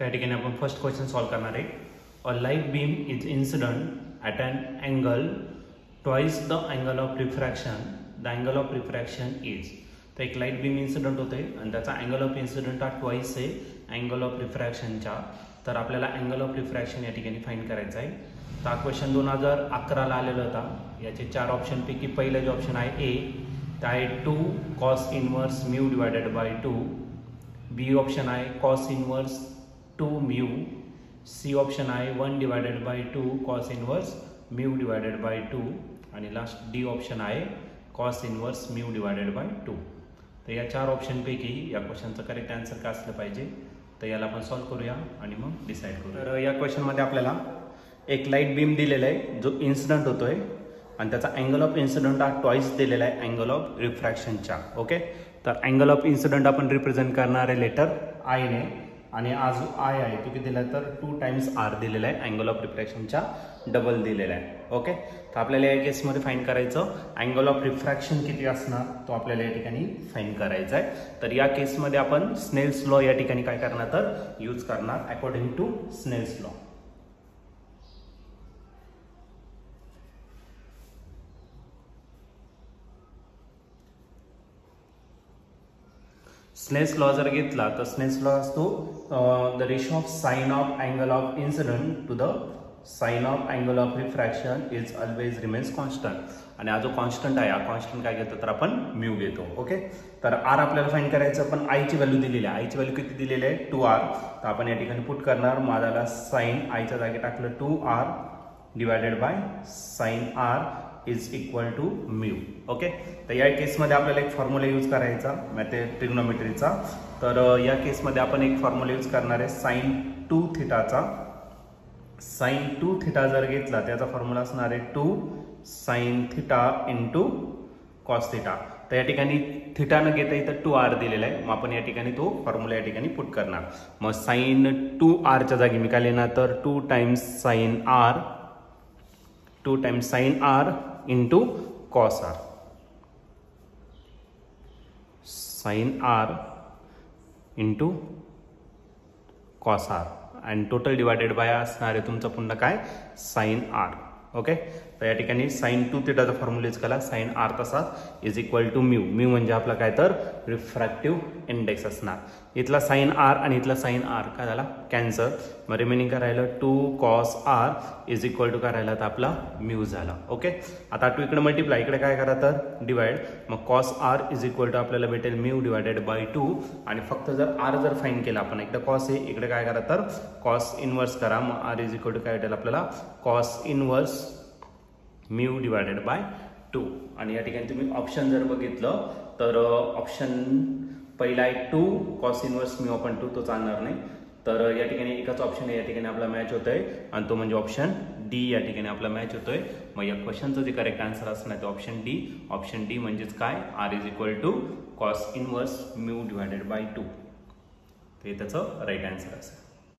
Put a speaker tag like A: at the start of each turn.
A: त्या ठिकाणी आपण फर्स्ट क्वेश्चन सॉल्व करणार आहे. A light beam is incident at an angle twice the angle of refraction. The angle of refraction is. तर एक लाईट बीम इन्सिडंट होते आणि त्याचा अँगल ऑफ इन्सिडंट हा ट्वाइस आहे अँगल ऑफ रिफ्रॅक्शनच्या. तर आपल्याला अँगल ऑफ रिफ्रॅक्शन या ठिकाणी फाइंड करायचा आहे. तर हा क्वेश्चन 2011ला आलेला होता. याचे 4 ऑप्शनपैकी पहिलं जे ऑप्शन आहे ए, ते आहे 2 cos inverse mu divided by 2. B option आहे cos inverse 2 mu. C option आहे 1 divided by 2 cos inverse mu divided by 2. आणि लास्ट डी ऑप्शन आहे cos inverse mu divided by 2. तर या 4 ऑप्शनपैकी या क्वेश्चनचं करेक्ट आन्सर काय असलं पाहिजे, तर याला आपण सॉल्व करूया आणि मग डिसाईड करू. तर या क्वेश्चनमध्ये आपल्याला एक लाईट बीम दिलेला आहे जो इन्सिडंट होतोय आणि त्याचा अँगल ऑफ इन्सिडंट हा ट्वाइस दिलेला आहे अँगल ऑफ रिफ्रॅक्शनच्या. ओके, तर अँगल ऑफ इन्सिडंट आपण रिप्रेझेंट करणार आहे लेटर आय ने, आणि आज आय आहे तो किती दिला तर 2 टाइम्स आर दिलेला आहे. अँगल ऑफ रिफ्रॅक्शनच्या डबल दिलेला आहे. ओके, तर आपल्याला या केसमध्ये फाइंड करायचं अँगल ऑफ रिफ्रॅक्शन किती असणार तो आपल्याला या ठिकाणी फाइंड करायचा आहे. तर या केसमध्ये आपण स्नेल्स लॉ या ठिकाणी काय करणार तर यूज करणार according to Snell's law. Snell's law जर घेतला तर स्नेल्स लॉ असतो the ratio of sine of angle of incident to the sine of angle of refraction is always remains constant. आणि हा जो कॉन्स्टंट आहे, हा कॉन्स्टंट काय घेतो तर आपण म्यू घेतो. ओके, तर आर आपल्याला फाइंड करायचं, पण आयची व्हॅल्यू दिलेली आहे. आयची व्हॅल्यू किती दिलेली आहे 2r. तर आपण या ठिकाणी पुट करणार माझ्याला साइन आयच्या जागी टाकलं 2r divided by sine r is equal to mu. Okay, तर या केसमध्ये आपल्याला एक फॉर्म्युला यूज करायचा ट्रिग्नोमेट्रीचा. तर या केसमध्ये आपण एक फॉर्म्युला यूज करणार आहे साइन 2 थिटाचा. साइन 2 थिटा जर घेतला त्याचा फॉर्म्युला असणार आहे 2 sine theta into cos theta. तर या ठिकाणी थिटा न घेता इथं 2r दिलेला आहे, मग आपण या ठिकाणी तो फॉर्म्युला या ठिकाणी पुट करणार. मग साइन 2r च्या जागी मी काय लिहिणार तर 2 times sine r, 2 times sine r into cos r. Sine r into cos r आणि टोटल डिवायडेड बाय असणार आहे तुमचं पुन्हा काय साइन r. ओके, तर या ठिकाणी साइन 2 थिटाचा फॉर्म्युला यूज केला. साइन r तसा is equal to mu. Mu म्हणजे आपला काय तर रिफ्रॅक्टिव्ह इंडेक्स असणार. इथला साइन r आणि इथला साइन r काय झाला कॅन्सल. मग रिमेनिंग काय राहिलं 2 cos r is equal to काय राहिला तर आपला म्यू झाला. ओके, आता 2 इकडे मल्टिप्लाय, इकडे काय करा तर डिवाइड. मग cos r is equal to आपल्याला भेटेल म्यू डिवायडेड बाय 2. आणि फक्त जर r जर फाइंड केला आपण, एकदा cos आहे इकडे काय करा तर cos इनवर्स करा. मग r इज इक्वल टू काय भेटेल आपल्याला cos inverse mu divided by 2. आणि या ठिकाणी तुम्ही ऑप्शन जर बघितलं तर ऑप्शन पहिला आहे 2 cos इनवर्स म्यू अपॉन 2, तो चालणार नाही. तर या ठिकाणी एकच ऑप्शन आहे या ठिकाणी आपला मॅच होतोय आणि तो म्हणजे ऑप्शन डी या ठिकाणी आपला मॅच होतोय. मग या क्वेश्चनचं जे करेक्ट आन्सर असणार ते ऑप्शन डी. ऑप्शन डी म्हणजेच काय r is equal to cos inverse mu divided by 2. ते त्याचं राईट आन्सर असेल.